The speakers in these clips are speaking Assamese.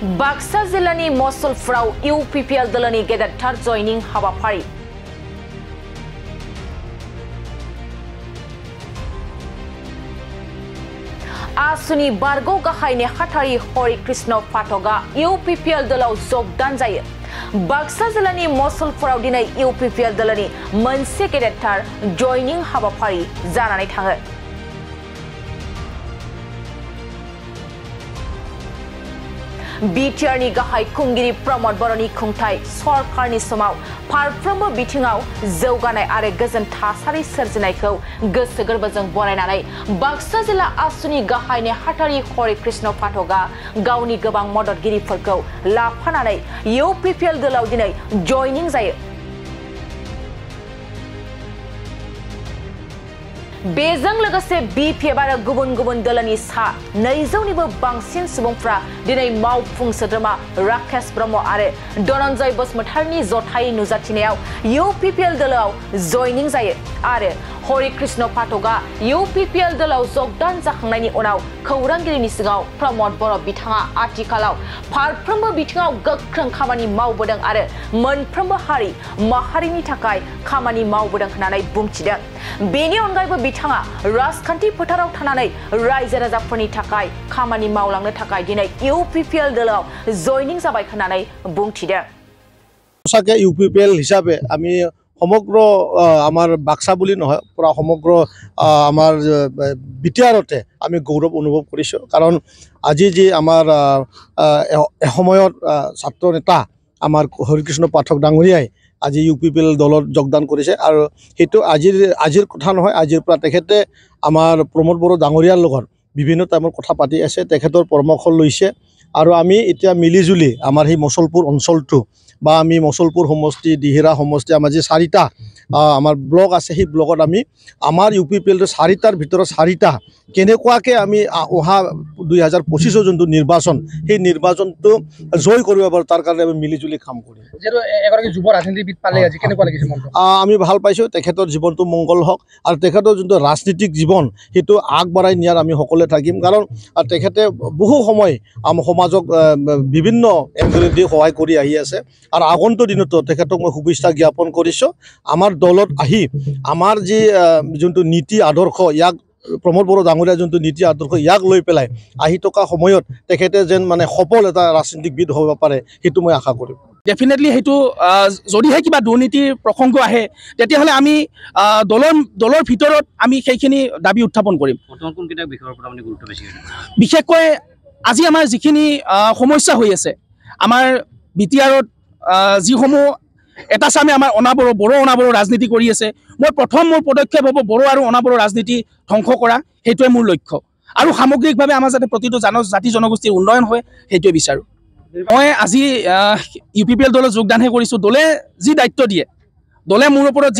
बाक्सा जिल्लानि मसलफ्राव इउपिपिएल दलनि गेदेरथार जयनिं हाबाफारि आसुनि बारगौ गाहाय नेहाथारि हरिकृष्ण पाठकआ इउपिपिएल दलाव जगदान जायो। बाक्सा जिल्लानि मसलफ्राव दिनै इउपिपिएल दलनि मोनसे गेदेरथार जयनिं हाबाफारि जानानै थाङो। बिटिआरनि गाहाय खुंगिरि प्रमद बर'नि खुंथाय सरकारनि समाव फारफ्रोमबो बिथिङाव जौगानाय आरो गोजोन थासारि सोरजिनायखौ गोसो गोरबोजों बरायनानै बाक्सा जिल्ला आसुनि गाहाय नेहाथारि हरिकृष्ण पाठकआ गावनि गोबां मददगिरिफोरखौ लाफानानै इउपिपिएल दलाव दिनै जयनिं जायो। बेजों लोगोसे बिपिएफ आरो गुबुन गुबुन दलनि सा 200निबो बांसिन सुबुंफ्रा दिनै मावफुं सोद्रोमा राकेश ब्रह्म आरो धनन्जय बसुमतारीनि जथाय नुजाथिनायाव इउपिपिएल दलाव जयनिं जायो आरो हरिकृष्ण पाठकआ इउपिपिएल दलाव जगदान जाखांनायनि उनाव खौरांगिरिनि सिगाङाव प्रमद बर' बिथाङा आथिखालाव फारफ्रोमबो बिथिङाव गोख्रों खामानि मावबोदों आरो मोनफ्रोमबो हारि माहारिनि थाखाय खामानि मावबोदों होननानै बुंथिदों। बेनि अनगायैबो बिथाङा राजखान्थि फोथाराव थानानै रायजो राजाफोरनि थाखाय खामानि मावलांनो थाखाय दिनै इउपिपिएल दलाव जयनिं जाबाय होननानै बुंथिदों। सचाके इउपिपिएल हिसाबे आमी समग्र आमार बाक्सा बुली নহয় पुरा समग्र आमार बिटिआरते आमी गौरव अनुभव करिছো कारण আজি जी आमार एসমयत छात्र नेता आमार हरिकृष्ण पाठक डांगरियाय আজি ইউপিপিএল দলত যোগদান কৰিছে আৰু হেতু আজিৰ কথা নহয় আজিৰ পৰা তেখেতে আমাৰ প্ৰমোদ বড়ো ডাঙৰীয়াৰ লগত বিভিন্ন টাইমৰ কথা পাতি আছে তেখেতৰ পৰামৰ্শ লৈছে আৰু আমি এতিয়া মিলিজুলি আমাৰ এই মছলপুৰ অঞ্চলটো বা আমি মছলপুৰ সমষ্টি দিহিৰা সমষ্টি আমাৰ যে 4টা আমাৰ ব্লক আছে সেই ব্লকত আমি আমাৰ ইউপিপিএল 4টাৰ ভিতৰত 4টা কেনেকুৱাকে আমি অহা 2025 যোনটো নিৰ্বাচন সেই নিৰ্বাচনটো জয় কৰিব পাৰো তাৰ কাৰণে আমি মিলিজুলি কাম কৰিম। যেটো এগৰাকী যুৱ ৰাজনীতিবিদ পালে আজি কেনেকুৱা লাগিছে মনটো? আমি ভাল পাইছো তেখেতৰ জীৱনটো মংগল হওক আৰু তেখেতৰ যোনটো ৰাজনীতিক জীৱন সেইটো আগবঢ়াই নিয়াৰ আমি সকলোৱে থাকিম কাৰণ তেখেতে বহু সময় আমাৰ সমাজক বিভিন্ন এংগল দি সহায় কৰি আহি আছে আৰু আগন্তুক দিনতো তেখেতক মই শুভেচ্ছা জ্ঞাপন কৰিছো। আমাৰ দলত আহি আমাৰ যি যোনটো নীতি আদৰ্শ ইয়াক প্ৰমোদ বড়ো ডাঙৰীয়া যোনটো নীতি আদৰ্শ ইয়াক লৈ পেলাই আহি থকা সময়ত তেখেতে যেন মানে সফল এটা ৰাজনীতিবিদ হ'ব পাৰে সেইটো মই আশা কৰিম। ডেফিনেটলি হেতু যদিহে কিবা দুৰ্নীতিৰ প্ৰসংগ আহে তেতিয়াহলে আমি দলৰ ভিতৰত আমি সেইখিনি দাবী উত্থাপন কৰিম। কোনকেইটা বিষয়ৰ ওপৰত আপুনি গুৰুত্ব বেছি দিছে? বিশেষকৈ আজি আমাৰ যিখিনি সমস্যা হৈ আছে আমাৰ বিটিআৰত যিসমূহ এটা চামে আমাৰ বড়ো অনাবড়ো ৰাজনীতি কৰি আছে মই প্ৰথম মোৰ পদক্ষেপ হ'ব বড়ো আৰু অনাবড়ো ৰাজনীতি ধ্বংস কৰা সেইটোৱে মোৰ লক্ষ্য আৰু সামগ্ৰিকভাৱে আমাৰ যাতে প্ৰতিটো জাতি জনগোষ্ঠীৰ উন্নয়ন হয় সেইটোৱে বিচাৰোঁ। মই আজি ইউপিপিএল দলত যোগদানহে কৰিছোঁ। দলে যি দায়িত্ব দিয়ে দলে মোৰ ওপৰত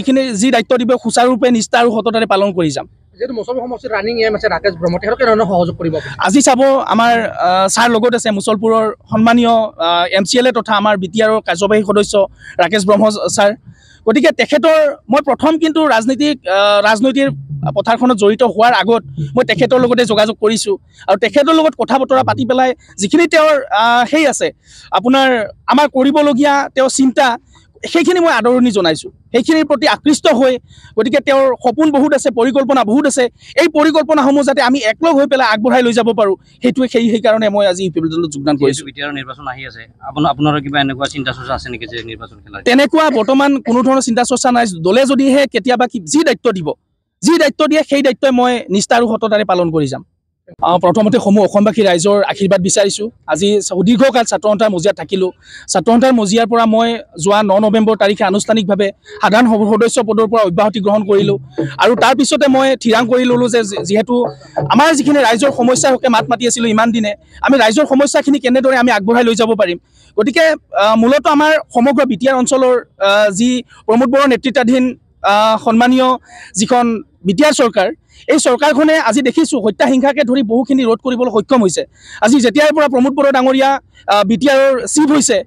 যি দায়িত্ব দিব সুচাৰুৰূপে নিষ্ঠা আৰু সততাৰে পালন কৰি যাম। যেহেতু মছলপুৰ সমষ্টিৰ ৰানিং এম আছে ৰাকেশ ব্ৰহ্ম তেখেতক কেনেধৰণৰ সহযোগ কৰিব? আজি চাব আমাৰ ছাৰ লগত আছে মুছলপুৰৰ সন্মানীয় MCLA তথা আমাৰ বিটিআৰৰ কাৰ্যবাহী সদস্য ৰাকেশ ব্ৰহ্ম ছাৰ। গতিকে তেখেতৰ মই প্ৰথম কিন্তু ৰাজনৈতিক পথাৰখনত জড়িত হোৱাৰ আগত মই তেখেতৰ লগতে যোগাযোগ কৰিছোঁ আৰু তেখেতৰ লগত কথা বতৰা পাতি পেলাই যিখিনি তেওঁৰ সেই আছে আপোনাৰ আমাৰ কৰিবলগীয়া তেওঁৰ চিন্তা সেইখিনি মই আদৰণি জনাইছোঁ সেইখিনিৰ প্ৰতি আকৃষ্ট হৈ গতিকে তেওঁৰ সপোন বহুত আছে পৰিকল্পনা বহুত আছে এই পৰিকল্পনাসমূহ যাতে আমি একলগ হৈ পেলাই আগবঢ়াই লৈ যাব পাৰোঁ সেইটোৱে সেইকাৰণে মই আজি ইউপিপিএল দলত যোগদান কৰিছোঁ। বিটিআৰ নিৰ্বাচন আহি আছে আপোনাৰ কিবা এনেকুৱা চিন্তা চৰ্চা আছে নেকি যে নিৰ্বাচন খেলা? তেনেকুৱা বৰ্তমান কোনো ধৰণৰ চিন্তা চৰ্চা নাই। দলে যদিহে কেতিয়াবা যি দায়িত্ব দিয়ে সেই দায়িত্বই মই নিষ্ঠা আৰু সততাৰে পালন কৰি যাম। প্ৰথমতে অসমবাসী ৰাইজৰ আশীৰ্বাদ বিচাৰিছোঁ। আজি দীৰ্ঘকাল ছাত্ৰ সন্থাৰ মজিয়াত থাকিলোঁ। ছাত্ৰ সন্থাৰ মজিয়াৰ পৰা মই যোৱা 9 নৱেম্বৰ তাৰিখে আনুষ্ঠানিকভাৱে সাধাৰণ সদস্য পদৰ পৰা অব্যাহতি গ্ৰহণ কৰিলোঁ আৰু তাৰপিছতে মই থিৰাং কৰি ল'লোঁ যে যিহেতু আমাৰ যিখিনি ৰাইজৰ সমস্যাৰ হকে মাত মাতি আছিলোঁ ইমান দিনে আমি ৰাইজৰ সমস্যাখিনি কেনেদৰে আমি আগবঢ়াই লৈ যাব পাৰিম। গতিকে মূলতঃ আমাৰ সমগ্ৰ বিটিআৰ অঞ্চলৰ যি প্ৰমোদ বড়োৰ নেতৃত্বাধীন সন্মানীয় যিখন বিটিআৰ চৰকাৰ এই চৰকাৰখনে আজি দেখিছোঁ হত্যা হিংসাকে ধৰি বহুখিনি ৰোধ কৰিবলৈ সক্ষম হৈছে। আজি যেতিয়াৰ পৰা প্ৰমোদ বড়ো ডাঙৰীয়া বিটিআৰৰ চিফ হৈছে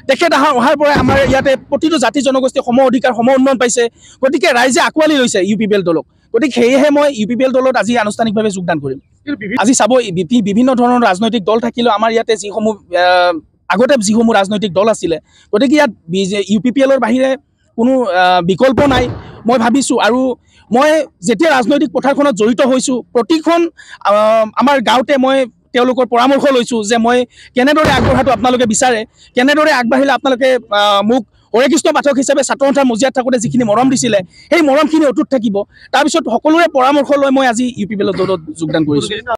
তেখেত অহাৰ পৰা আমাৰ ইয়াতে প্ৰতিটো জাতি জনগোষ্ঠী সম অধিকাৰ সম উন্নয়ন পাইছে। গতিকে ৰাইজে আঁকোৱালি লৈছে ইউপিপিএল দলক। গতিকে সেয়েহে মই ইউপিপিএল দলত আজি আনুষ্ঠানিকভাৱে যোগদান কৰিম। আজি চাব বিভিন্ন ধৰণৰ ৰাজনৈতিক দল থাকিলেও আমাৰ ইয়াতে যিসমূহ আগতে যিসমূহ ৰাজনৈতিক দল আছিলে গতিকে ইয়াত UPPLৰ বাহিৰে কোনো বিকল্প নাই মই ভাবিছোঁ। আৰু মই যেতিয়া ৰাজনৈতিক পথাৰখনত জড়িত হৈছোঁ প্ৰতিখন আমাৰ গাঁৱতে মই তেওঁলোকৰ পৰামৰ্শ লৈছোঁ যে মই কেনেদৰে আগবঢ়াটো আপোনালোকে বিচাৰে, কেনেদৰে আগবাঢ়িলে আপোনালোকে মোক হৰে কৃষ্ণ পাঠক হিচাপে ছাত্ৰ সন্থাৰ মজিয়াত থাকোঁতে যিখিনি মৰম দিছিলে সেই মৰমখিনি অটুট থাকিব। তাৰপিছত সকলোৰে পৰামৰ্শ লৈ মই আজি UPPL দলত যোগদান কৰিছোঁ।